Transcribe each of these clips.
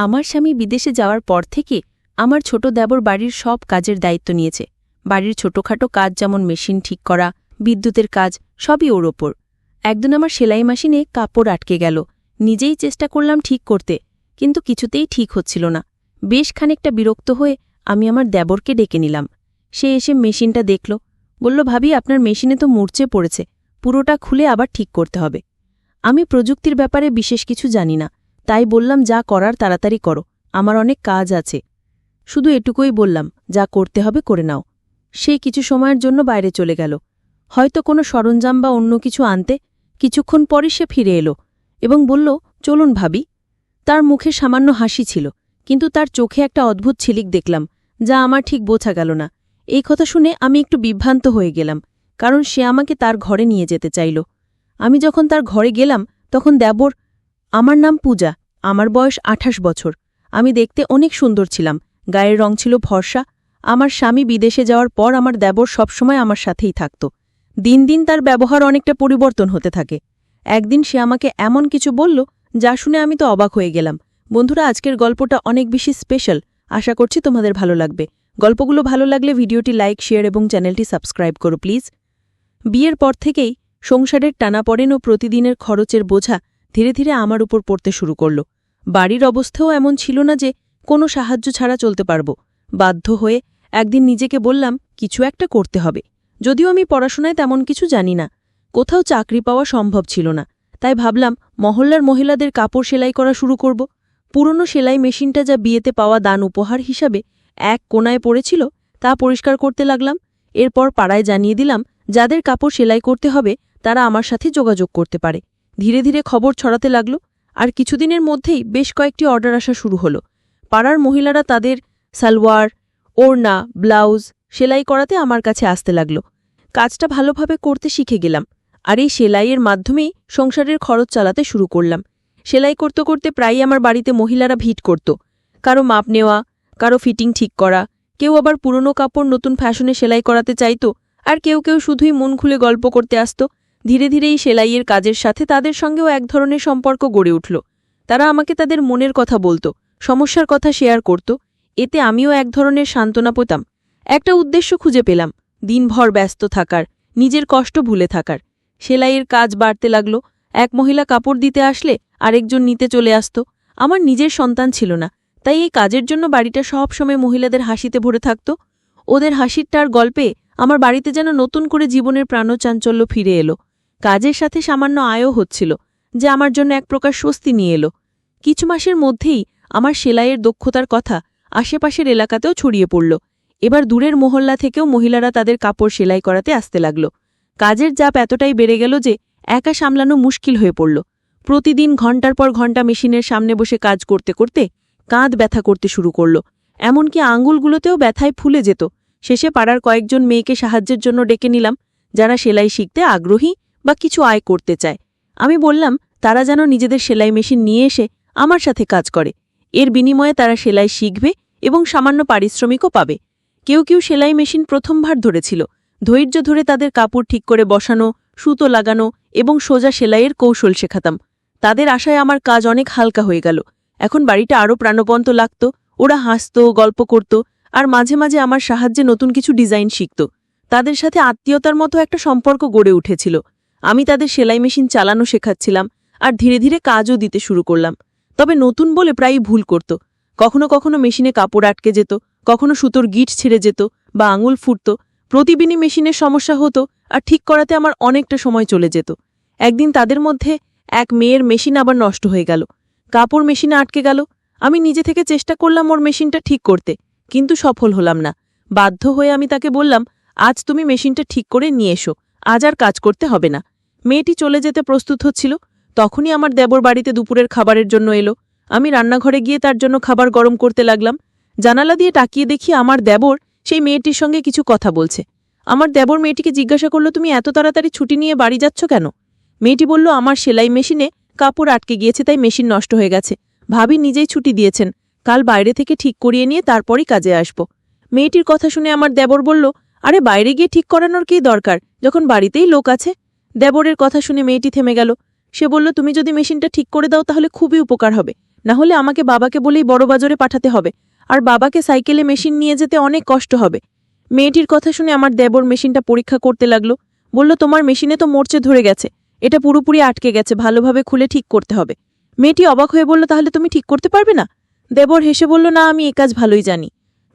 আমার স্বামী বিদেশে যাওয়ার পর থেকে আমার ছোট দেবর বাড়ির সব কাজের দায়িত্ব নিয়েছে। বাড়ির ছোটখাটো কাজ যেমন মেশিন ঠিক করা, বিদ্যুতের কাজ সবই ওর ওপর। একদিন আমার সেলাই মেশিনে কাপড় আটকে গেল। নিজেই চেষ্টা করলাম ঠিক করতে, কিন্তু কিছুতেই ঠিক হচ্ছিল না। বেশ খানিকটা বিরক্ত হয়ে আমি আমার দেবরকে ডেকে নিলাম। সে এসে মেশিনটা দেখল, বলল, ভাবি, আপনার মেশিনে তো মূর্ছে পড়েছে, পুরোটা খুলে আবার ঠিক করতে হবে। আমি প্রযুক্তির ব্যাপারে বিশেষ কিছু জানি না, তাই বললাম, যা করার তাড়াতাড়ি করো, আমার অনেক কাজ আছে। শুধু এটুকুই বললাম, যা করতে হবে করে নাও। সে কিছু সময়ের জন্য বাইরে চলে গেল, হয়তো কোনো সরঞ্জাম বা অন্য কিছু আনতে। কিছুক্ষণ পরই সে ফিরে এলো এবং বলল, চলুন ভাবি। তার মুখে সামান্য হাসি ছিল, কিন্তু তার চোখে একটা অদ্ভুত ঝিলিক দেখলাম, যা আমার ঠিক বোঝা গেল না। এই কথা শুনে আমি একটু বিভ্রান্ত হয়ে গেলাম, কারণ সে আমাকে তার ঘরে নিয়ে যেতে চাইল। আমি যখন তার ঘরে গেলাম তখন দেবর, আমার নাম পূজা, আমার বয়স 28 বছর। আমি দেখতে অনেক সুন্দর ছিলাম, গায়ের রং ছিল ফর্সা। আমার স্বামী বিদেশে যাওয়ার পর আমার দেবর সবসময় আমার সাথেই থাকত। দিন দিন তার ব্যবহার অনেকটা পরিবর্তন হতে থাকে। একদিন সে আমাকে এমন কিছু বলল, যা শুনে আমি তো অবাক হয়ে গেলাম। বন্ধুরা, আজকের গল্পটা অনেক বেশি স্পেশাল, আশা করছি তোমাদের ভালো লাগবে। গল্পগুলো ভালো লাগলে ভিডিওটি লাইক, শেয়ার এবং চ্যানেলটি সাবস্ক্রাইব করো প্লিজ। বিয়ের পর থেকেই সংসারের টানাপড়েন ও প্রতিদিনের খরচের বোঝা ধীরে ধীরে আমার উপর পড়তে শুরু করল। বাড়ির অবস্থাও এমন ছিল না যে কোনো সাহায্য ছাড়া চলতে পারব। বাধ্য হয়ে একদিন নিজেকে বললাম, কিছু একটা করতে হবে। যদিও আমি পড়াশোনায় তেমন কিছু জানি না, কোথাও চাকরি পাওয়া সম্ভব ছিল না, তাই ভাবলাম মহল্লার মহিলাদের কাপড় সেলাই করা শুরু করব। পুরনো সেলাই মেশিনটা যা বিয়েতে পাওয়া দান উপহার হিসাবে এক কোনায় পড়েছিল, তা পরিষ্কার করতে লাগলাম। এরপর পাড়ায় জানিয়ে দিলাম, যাদের কাপড় সেলাই করতে হবে তারা আমার সাথে যোগাযোগ করতে পারে। ধীরে ধীরে খবর ছড়াতে লাগল, আর কিছুদিনের মধ্যেই বেশ কয়েকটি অর্ডার আসা শুরু হলো। পাড়ার মহিলারা তাদের সালোয়ার, ওড়না, ব্লাউজ সেলাই করাতে আমার কাছে আসতে লাগল। কাজটা ভালোভাবে করতে শিখে গেলাম, আর এই সেলাইয়ের মাধ্যমেই সংসারের খরচ চালাতে শুরু করলাম। সেলাই করতে করতে প্রায়ই আমার বাড়িতে মহিলারা ভিড় করত, কারো মাপ নেওয়া, কারো ফিটিং ঠিক করা, কেউ আবার পুরনো কাপড় নতুন ফ্যাশনে সেলাই করাতে চাইত, আর কেউ কেউ শুধুই মন খুলে গল্প করতে আসত। ধীরে ধীরে এই সেলাইয়ের কাজের সাথে তাদের সঙ্গেও এক ধরনের সম্পর্ক গড়ে উঠল। তারা আমাকে তাদের মনের কথা বলত, সমস্যার কথা শেয়ার করত। এতে আমিও এক ধরনের সান্ত্বনা পেতাম। একটা উদ্দেশ্য খুঁজে পেলাম, দিনভর ব্যস্ত থাকার, নিজের কষ্ট ভুলে থাকার। সেলাইয়ের কাজ বাড়তে লাগল। এক মহিলা কাপড় দিতে আসলে আরেকজন নিতে চলে আসত। আমার নিজের সন্তান ছিল না, তাই এই কাজের জন্য বাড়িটা সবসময় মহিলাদের হাসিতে ভরে থাকত। ওদের হাসিরটার গল্পে আমার বাড়িতে যেন নতুন করে জীবনের প্রাণচাঞ্চল্য ফিরে এলো। কাজের সাথে সামান্য আয়ও হচ্ছিল, যে আমার জন্য এক প্রকার স্বস্তি নিয়ে এলো। কিছু মাসের মধ্যেই আমার সেলাইয়ের দক্ষতার কথা আশেপাশের এলাকাতেও ছড়িয়ে পড়ল। এবার দূরের মহল্লা থেকেও মহিলারা তাদের কাপড় সেলাই করাতে আসতে লাগল। কাজের চাপ এতটাই বেড়ে গেল যে একা সামলানো মুশকিল হয়ে পড়ল। প্রতিদিন ঘণ্টার পর ঘণ্টা মেশিনের সামনে বসে কাজ করতে করতে কাঁধ ব্যথা করতে শুরু করল, এমনকি আঙুলগুলোতেও ব্যথায় ফুলে যেত। শেষে পাড়ার কয়েকজন মেয়েকে সাহায্যের জন্য ডেকে নিলাম, যারা সেলাই শিখতে আগ্রহী বা কিছু আয় করতে চায়। আমি বললাম, তারা যেন নিজেদের সেলাই মেশিন নিয়ে এসে আমার সাথে কাজ করে। এর বিনিময়ে তারা সেলাই শিখবে এবং সামান্য পারিশ্রমিকও পাবে। কেউ কেউ সেলাই মেশিন প্রথমবার ধরেছিল। ধৈর্য ধরে তাদের কাপড় ঠিক করে বসানো, সুতো লাগানো এবং সোজা সেলাইয়ের কৌশল শেখাতাম। তাদের আশায় আমার কাজ অনেক হালকা হয়ে গেল। এখন বাড়িটা আরও প্রাণবন্ত লাগত। ওরা হাসত, গল্প করত, আর মাঝে মাঝে আমার সাহায্যে নতুন কিছু ডিজাইন শিখত। তাদের সাথে আত্মীয়তার মতো একটা সম্পর্ক গড়ে উঠেছিল। আমি তাদের সেলাই মেশিন চালানো শেখাচ্ছিলাম, আর ধীরে ধীরে কাজও দিতে শুরু করলাম। তবে নতুন বলে প্রায়ই ভুল করত। কখনো কখনো মেশিনে কাপড় আটকে যেত, কখনো সুতোর গিট ছিঁড়ে যেত বা আঙুল ফুটত। প্রতিদিনই মেশিনের সমস্যা হতো, আর ঠিক করাতে আমার অনেকটা সময় চলে যেত। একদিন তাদের মধ্যে এক মেয়ের মেশিন আবার নষ্ট হয়ে গেল। কাপড় মেশিনে আটকে গেল। আমি নিজে থেকে চেষ্টা করলাম ওর মেশিনটা ঠিক করতে, কিন্তু সফল হলাম না। বাধ্য হয়ে আমি তাকে বললাম, আজ তুমি মেশিনটা ঠিক করে নিয়ে এসো, আজ আর কাজ করতে হবে না। মেয়েটি চলে যেতে প্রস্তুত হচ্ছিল। তখনই আমার দেবর বাড়িতে দুপুরের খাবারের জন্য এলো। আমি রান্নাঘরে গিয়ে তার জন্য খাবার গরম করতে লাগলাম। জানালা দিয়ে তাকিয়ে দেখি আমার দেবর সেই মেয়েটির সঙ্গে কিছু কথা বলছে। আমার দেবর মেয়েটিকে জিজ্ঞাসা করল, তুমি এত তাড়াতাড়ি ছুটি নিয়ে বাড়ি যাচ্ছ কেন? মেয়েটি বলল, আমার সেলাই মেশিনে কাপড় আটকে গিয়েছে, তাই মেশিন নষ্ট হয়ে গেছে। ভাবি নিজেই ছুটি দিয়েছেন, কাল বাইরে থেকে ঠিক করিয়ে নিয়ে তারপরই কাজে আসব। মেয়েটির কথা শুনে আমার দেবর বলল, আরে বাইরে গিয়ে ঠিক করানোর কী দরকার, যখন বাড়িতেই লোক আছে। দেবরের কথা শুনে মেয়েটি থেমে গেল। সে বলল, তুমি যদি মেশিনটা ঠিক করে দাও তাহলে খুবই উপকার হবে। না হলে আমাকে বাবাকে বলেই বড় বাজারে পাঠাতে হবে, আর বাবাকে সাইকেলে মেশিন নিয়ে যেতে অনেক কষ্ট হবে। মেয়েটির কথা শুনে আমার দেবর মেশিনটা পরীক্ষা করতে লাগলো। বলল, তোমার মেশিনে তো মরচে ধরে গেছে, এটা পুরোপুরি আটকে গেছে, ভালোভাবে খুলে ঠিক করতে হবে। মেয়েটি অবাক হয়ে বলল, তাহলে তুমি ঠিক করতে পারবে না? দেবর হেসে বলল, না, আমি এ কাজ ভালোই জানি।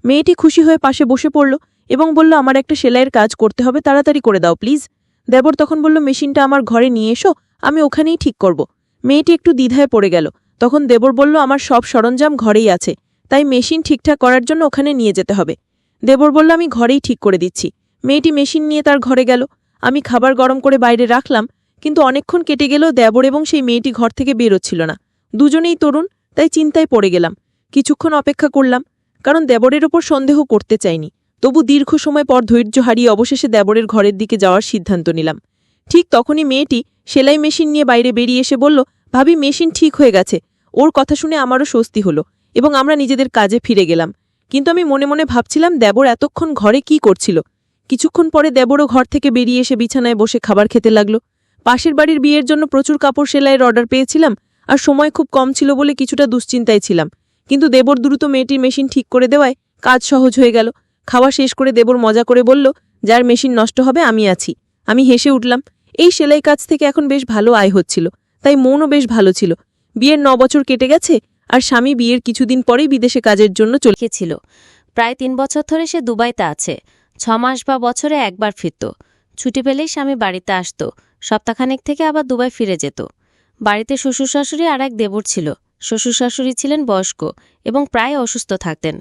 মেয়েটি খুশি হয়ে পাশে বসে পড়ল এবং বলল, আমার একটা সেলাইয়ের কাজ করতে হবে, তাড়াতাড়ি করে দাও প্লিজ। দেবর তখন বলল, মেশিনটা আমার ঘরে নিয়ে এসো, আমি ওখানেই ঠিক করব। মেয়েটি একটু দ্বিধায় পড়ে গেল। তখন দেবর বলল, আমার সব সরঞ্জাম ঘরেই আছে, তাই মেশিন ঠিকঠাক করার জন্য ওখানে নিয়ে যেতে হবে। দেবর বলল, আমি ঘরেই ঠিক করে দিচ্ছি। মেয়েটি মেশিন নিয়ে তার ঘরে গেল। আমি খাবার গরম করে বাইরে রাখলাম, কিন্তু অনেকক্ষণ কেটে গেলেও দেবর এবং সেই মেয়েটি ঘর থেকে বেরোচ্ছিল না। দুজনেই তরুণ, তাই চিন্তায় পড়ে গেলাম। কিছুক্ষণ অপেক্ষা করলাম, কারণ দেবরের ওপর সন্দেহ করতে চাইনি। তবু দীর্ঘ সময় পর ধৈর্য হারিয়ে অবশেষে দেবরের ঘরের দিকে যাওয়ার সিদ্ধান্ত নিলাম। ঠিক তখনই মেয়েটি সেলাই মেশিন নিয়ে বাইরে বেরিয়ে এসে বলল, ভাবি, মেশিন ঠিক হয়ে গেছে। ওর কথা শুনে আমারও স্বস্তি হলো এবং আমরা নিজেদের কাজে ফিরে গেলাম। কিন্তু আমি মনে মনে ভাবছিলাম, দেবর এতক্ষণ ঘরে কি করছিল। কিছুক্ষণ পরে দেবরও ঘর থেকে বেরিয়ে এসে বিছানায় বসে খাবার খেতে লাগলো। পাশের বাড়ির বিয়ের জন্য প্রচুর কাপড় সেলাইয়ের অর্ডার পেয়েছিলাম, আর সময় খুব কম ছিল বলে কিছুটা দুশ্চিন্তায় ছিলাম। কিন্তু দেবর দ্রুত মেয়েটির মেশিন ঠিক করে দেওয়ায় কাজ সহজ হয়ে গেল। খাওয়া শেষ করে দেবর মজা করে বলল, যার মেশিন নষ্ট হবে আমি আছি। আমি হেসে উঠলাম। এই সেলাই কাজ থেকে এখন বেশ ভালো আয় হচ্ছিল, তাই মনও বেশ ভালো ছিল। বিয়ের 9 বছর কেটে গেছে, আর স্বামী বিয়ের কিছুদিন পরেই বিদেশে কাজের জন্য চলে ছিল। প্রায় 3 বছর ধরে সে দুবাইতে আছে। 6 মাস বা বছরে একবার ফিরত। ছুটি পেলেই স্বামী বাড়িতে আসত, সপ্তাহখানেক থেকে আবার দুবাই ফিরে যেত। বাড়িতে শ্বশুর শাশুড়ি আর এক দেবর ছিল। শ্বশুর শাশুড়ি ছিলেন বয়স্ক এবং প্রায় অসুস্থ থাকতেন।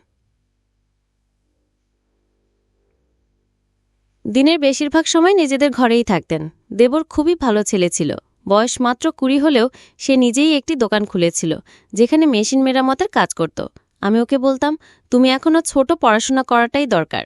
দিনের বেশিরভাগ সময় নিজেদের ঘরেই থাকতেন। দেবর খুবই ভালো ছেলে ছিল। বয়স মাত্র 20 হলেও সে নিজেই একটি দোকান খুলেছিল, যেখানে মেশিন মেরামতের কাজ করত। আমি ওকে বলতাম, তুমি এখনো ছোট, পড়াশোনা করাটাই দরকার।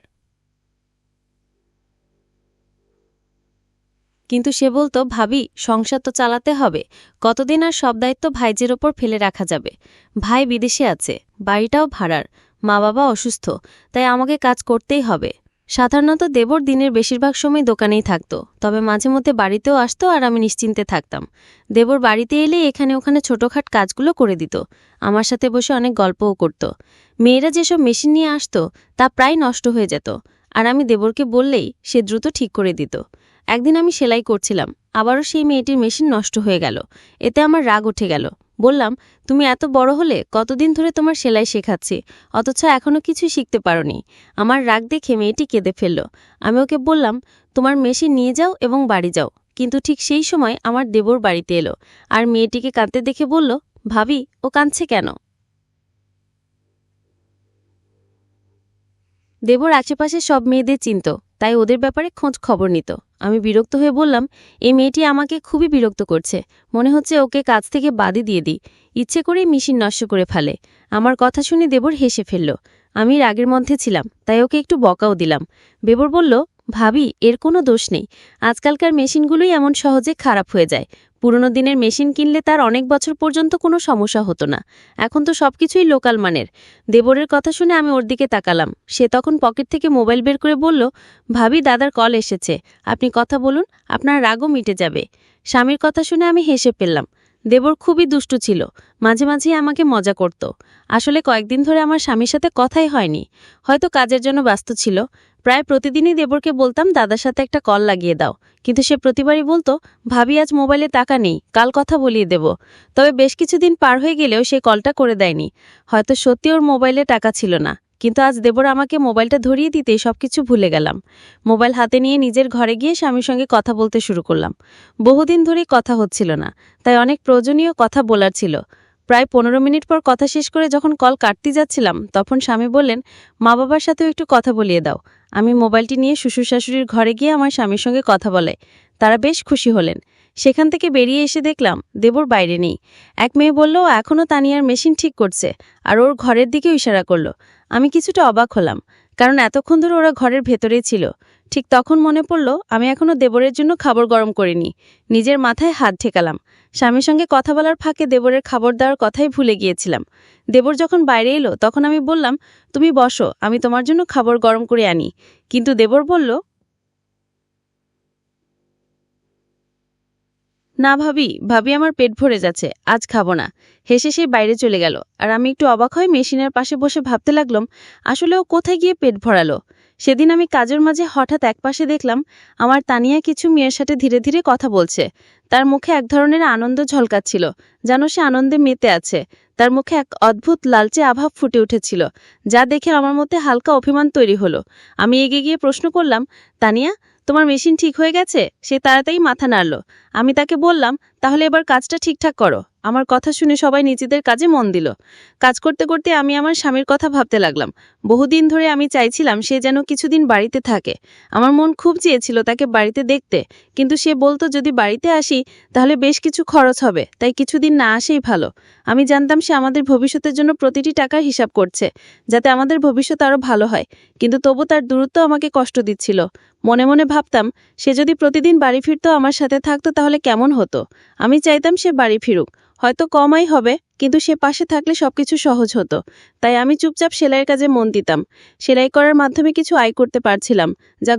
কিন্তু সে বলতো, ভাবি, সংসার তো চালাতে হবে, কতদিন আর সব দায়িত্ব ভাইজের ওপর ফেলে রাখা যাবে। ভাই বিদেশে আছে, বাড়িটাও ভাড়ার, মা বাবা অসুস্থ, তাই আমাকে কাজ করতেই হবে। সাধারণত দেবর দিনের বেশিরভাগ সময় দোকানেই থাকত, তবে মাঝে মধ্যে বাড়িতেও আসতো আর আমি নিশ্চিন্তে থাকতাম। দেবর বাড়িতে এলে এখানে ওখানে ছোটখাট কাজগুলো করে দিত, আমার সাথে বসে অনেক গল্পও করত। মেয়েরা যেসব মেশিন নিয়ে আসতো তা প্রায় নষ্ট হয়ে যেত, আর আমি দেবরকে বললেই সে দ্রুত ঠিক করে দিত। একদিন আমি সেলাই করছিলাম, আবারও সেই মেয়েটির মেশিন নষ্ট হয়ে গেল। এতে আমার রাগ উঠে গেল। বললাম, তুমি এত বড় হলে, কতদিন ধরে তোমার সেলাই শেখাচ্ছি, অথচ এখনও কিছুই শিখতে পারোনি। আমার রাগ দেখে মেয়েটি কেঁদে ফেলল। আমি ওকে বললাম, তোমার মেশিন নিয়ে যাও এবং বাড়ি যাও। কিন্তু ঠিক সেই সময় আমার দেবর বাড়িতে এলো আর মেয়েটিকে কাঁদতে দেখে বলল, ভাবি, ও কাঁদছে কেন? দেবর আশেপাশে সব মেয়েদের চিনত, তাই ওদের ব্যাপারে খোঁজ খবর নিত। আমি বিরক্ত হয়ে বললাম, এই মেয়েটি আমাকে খুবই বিরক্ত করছে, মনে হচ্ছে ওকে কাজ থেকে বাদই দিয়ে দিই। ইচ্ছে করেই মেশিন নষ্ট করে ফেলে। আমার কথা শুনে দেবর হেসে ফেলল। আমি রাগের মধ্যে ছিলাম, তাই ওকে একটু বকাও দিলাম। দেবর বলল, ভাবি, এর কোনো দোষ নেই, আজকালকার মেশিনগুলোই এমন সহজে খারাপ হয়ে যায়। পুরনো দিনের মেশিন কিনলে তার অনেক বছর পর্যন্ত কোনো সমস্যা হতো না। এখন তো সবকিছুই লোকাল মানের। দেবরের কথা শুনে আমি ওর দিকে তাকালাম। সে তখন পকেট থেকে মোবাইল বের করে বলল, ভাবি, দাদার কল এসেছে, আপনি কথা বলুন, আপনার রাগও মিটে যাবে। স্বামীর কথা শুনে আমি হেসে ফেললাম। দেবর খুবই দুষ্টু ছিল, মাঝে মাঝেই আমাকে মজা করত। আসলে কয়েকদিন ধরে আমার স্বামীর সাথে কথাই হয়নি, হয়তো কাজের জন্য ব্যস্ত ছিল। প্রায় প্রতিদিনই দেবরকে বলতাম, দাদার সাথে একটা কল লাগিয়ে দাও, কিন্তু সে প্রতিবারই বলতো, ভাবি, আজ মোবাইলে টাকা নেই, কাল কথা বলিয়ে দেব। তবে বেশ কিছুদিন পার হয়ে গেলেও সে কলটা করে দেয়নি। হয়তো সত্যি ওর মোবাইলে টাকা ছিল না, কিন্তু আজ দেবর আমাকে মোবাইলটা ধরিয়ে দিতেই সবকিছু ভুলে গেলাম। মোবাইল হাতে নিয়ে নিজের ঘরে গিয়ে স্বামীর সঙ্গে কথা বলতে শুরু করলাম। বহুদিন ধরেই কথা হচ্ছিল না, তাই অনেক প্রয়োজনীয় কথা বলার ছিল। প্রায় 15 মিনিট পর কথা শেষ করে যখন কল কাটতে যাচ্ছিলাম, তখন স্বামী বললেন, মা বাবার সাথেও একটু কথা বলিয়ে দাও। আমি মোবাইলটি নিয়ে শ্বশুর শাশুড়ির ঘরে গিয়ে আমার স্বামীর সঙ্গে কথা বলে তারা বেশ খুশি হলেন। সেখান থেকে বেরিয়ে এসে দেখলাম দেবর বাইরে নেই। এক মেয়ে বলল, ও এখনও তানিয়ার মেশিন ঠিক করছে, আর ওর ঘরের দিকেও ইশারা করল। আমি কিছুটা অবাক হলাম, কারণ এতক্ষণ ধরে ওরা ঘরের ভেতরেই ছিল। ঠিক তখন মনে পড়ল, আমি এখনও দেবরের জন্য খাবার গরম করিনি। নিজের মাথায় হাত ঠেকালাম। স্বামীর সঙ্গে কথা বলার ফাঁকে দেবরের খাবার দেওয়ার কথাই ভুলে গিয়েছিলাম। দেবর যখন বাইরে এলো, তখন আমি বললাম, তুমি বসো, আমি তোমার জন্য খাবার গরম করে আনি। কিন্তু দেবর বলল, না ভাবি, ভাবি আমার পেট ভরে যাচ্ছে, আজ খাবো না। হেসে সে বাইরে চলে গেল, আর আমি একটু অবাক হয়ে মেশিনের পাশে বসে ভাবতে লাগলাম, আসলে ও কোথায় গিয়ে পেট ভরালো। সেদিন আমি কাজের মাঝে হঠাৎ একপাশে দেখলাম আমার তানিয়া কিছু মেয়ের সাথে ধীরে ধীরে কথা বলছে। তার মুখে এক ধরনের আনন্দ ঝলকাচ্ছিল, যেন সে আনন্দে মেতে আছে। তার মুখে এক অদ্ভুত লালচে আভা ফুটে উঠেছিল, যা দেখে আমার মধ্যে হালকা অভিমান তৈরি হলো। আমি এগিয়ে গিয়ে প্রশ্ন করলাম, তানিয়া, তোমার মেশিন ঠিক হয়ে গেছে? সে তাড়াতাড়ি মাথা নাড়ল। আমি তাকে বললাম, তাহলে এবার কাজটা ঠিকঠাক করো। আমার কথা শুনে সবাই নিজেদের কাজে মন দিল। কাজ করতে করতে আমি আমার স্বামীর কথা ভাবতে লাগলাম। বহুদিন ধরে আমি চাইছিলাম সে যেন কিছুদিন বাড়িতে থাকে। আমার মন খুব চেয়েছিল তাকে বাড়িতে দেখতে, কিন্তু সে বলতো যদি বাড়িতে আসি তাহলে বেশ কিছু খরচ হবে, তাই কিছুদিন না আসেই ভালো। আমি জানতাম সে আমাদের ভবিষ্যতের জন্য প্রতিটি টাকার হিসাব করছে, যাতে আমাদের ভবিষ্যৎ আরও ভালো হয়, কিন্তু তবু তার দূরত্ব আমাকে কষ্ট দিচ্ছিল। মনে মনে ভাবতাম, সে যদি প্রতিদিন বাড়ি ফিরতো, আমার সাথে থাকতো, তাহলে কেমন হতো। আমি চাইতাম সে বাড়ি ফিরুক, হয়তো কমাই হবে, কিন্তু সে পাশে থাকলে সবকিছু সহজ হতো। তাই আমি চুপচাপ সেলাইয়ের কাজে মন দিতাম। সেলাই করার মাধ্যমে কিছু আয় করতে পারছিলাম, যা